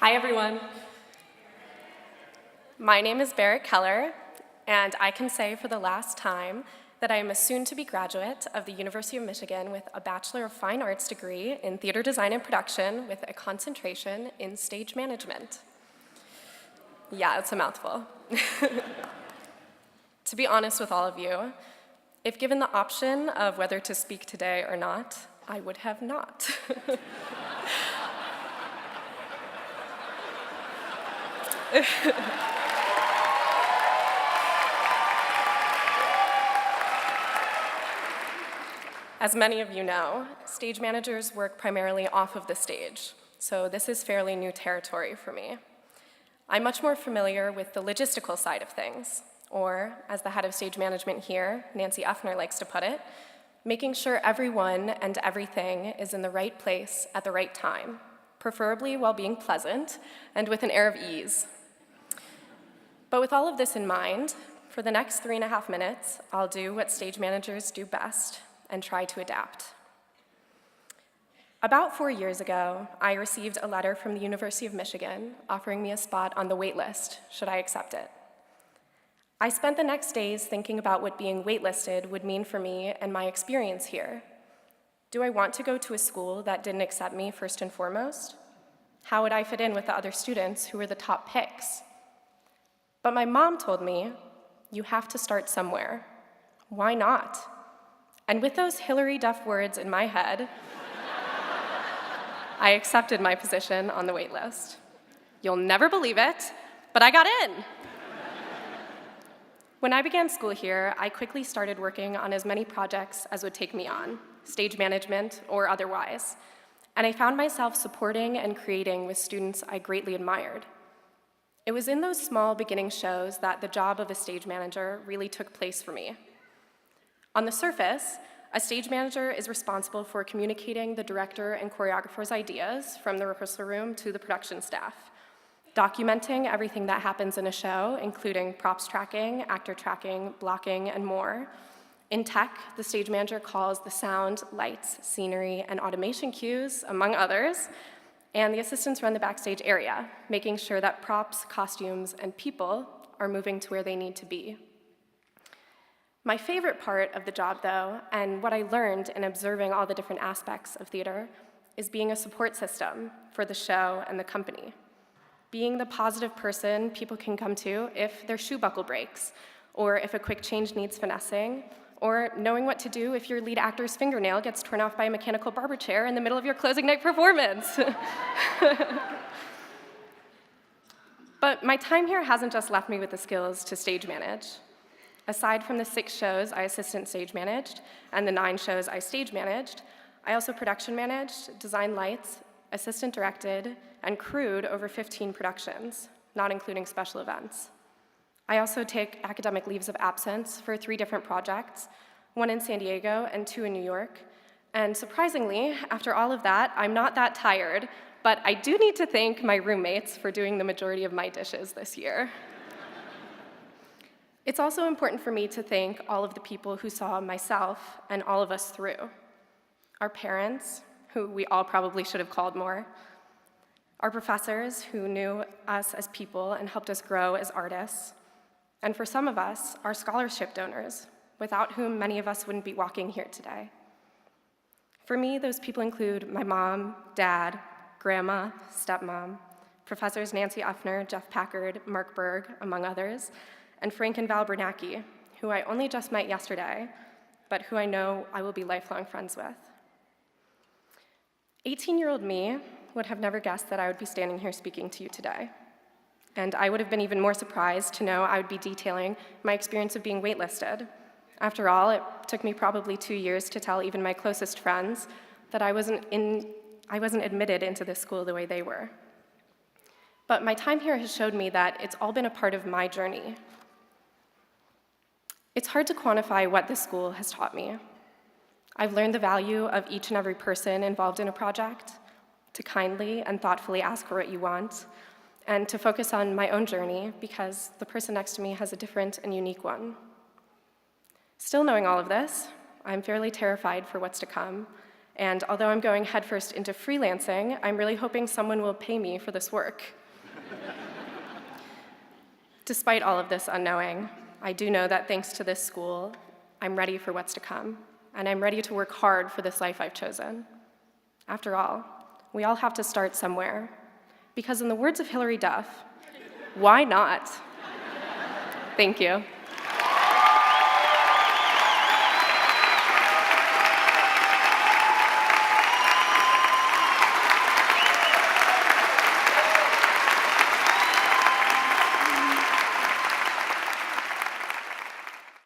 Hi, everyone. My name is Berrit Keller, and I can say for the last time that I am a soon-to-be graduate of the University of Michigan with a Bachelor of Fine Arts degree in theater design and production with a concentration in stage management. Yeah, it's a mouthful. To be honest with all of you, if given the option of whether to speak today or not, I would have not. As many of you know, stage managers work primarily off of the stage, so this is fairly new territory for me. I'm much more familiar with the logistical side of things, or, as the head of stage management here, Nancy Uffner likes to put it, making sure everyone and everything is in the right place at the right time, preferably while being pleasant and with an air of ease. But with all of this in mind, for the next 3.5 minutes, I'll do what stage managers do best and try to adapt. About 4 years ago, I received a letter from the University of Michigan offering me a spot on the wait list, should I accept it. I spent the next days thinking about what being waitlisted would mean for me and my experience here. Do I want to go to a school that didn't accept me first and foremost? How would I fit in with the other students who were the top picks? But my mom told me, you have to start somewhere. Why not? And with those Hillary Duff words in my head, I accepted my position on the wait list. You'll never believe it, but I got in. When I began school here, I quickly started working on as many projects as would take me on, stage management or otherwise, and I found myself supporting and creating with students I greatly admired. It was in those small beginning shows that the job of a stage manager really took place for me. On the surface, a stage manager is responsible for communicating the director and choreographer's ideas from the rehearsal room to the production staff, documenting everything that happens in a show, including props tracking, actor tracking, blocking, and more. In tech, the stage manager calls the sound, lights, scenery, and automation cues, among others, and the assistants run the backstage area, making sure that props, costumes, and people are moving to where they need to be. My favorite part of the job, though, and what I learned in observing all the different aspects of theater, is being a support system for the show and the company. Being the positive person people can come to if their shoe buckle breaks, or if a quick change needs finessing, or knowing what to do if your lead actor's fingernail gets torn off by a mechanical barber chair in the middle of your closing night performance. But my time here hasn't just left me with the skills to stage manage. Aside from the 6 shows I assistant stage managed and the 9 shows I stage managed, I also production managed, designed lights, assistant directed, and crewed over 15 productions, not including special events. I also take academic leaves of absence for 3 different projects, 1 in San Diego and 2 in New York. And surprisingly, after all of that, I'm not that tired, but I do need to thank my roommates for doing the majority of my dishes this year. It's also important for me to thank all of the people who saw myself and all of us through. Our parents, who we all probably should have called more. Our professors, who knew us as people and helped us grow as artists. And for some of us, our scholarship donors, without whom many of us wouldn't be walking here today. For me, those people include my mom, dad, grandma, stepmom, professors Nancy Uffner, Jeff Packard, Mark Berg, among others, and Frank and Val Bernacki, who I only just met yesterday, but who I know I will be lifelong friends with. 18-year-old me would have never guessed that I would be standing here speaking to you today. And I would have been even more surprised to know I would be detailing my experience of being waitlisted. After all, it took me probably 2 years to tell even my closest friends that I wasn't admitted into this school the way they were. But my time here has showed me that it's all been a part of my journey. It's hard to quantify what this school has taught me. I've learned the value of each and every person involved in a project, to kindly and thoughtfully ask for what you want, and to focus on my own journey because the person next to me has a different and unique one. Still knowing all of this, I'm fairly terrified for what's to come, And although I'm going headfirst into freelancing, I'm really hoping someone will pay me for this work. Despite all of this unknowing, I do know that thanks to this school, I'm ready for what's to come, and I'm ready to work hard for this life I've chosen. After all, we all have to start somewhere, because in the words of Hilary Duff, why not? Thank you.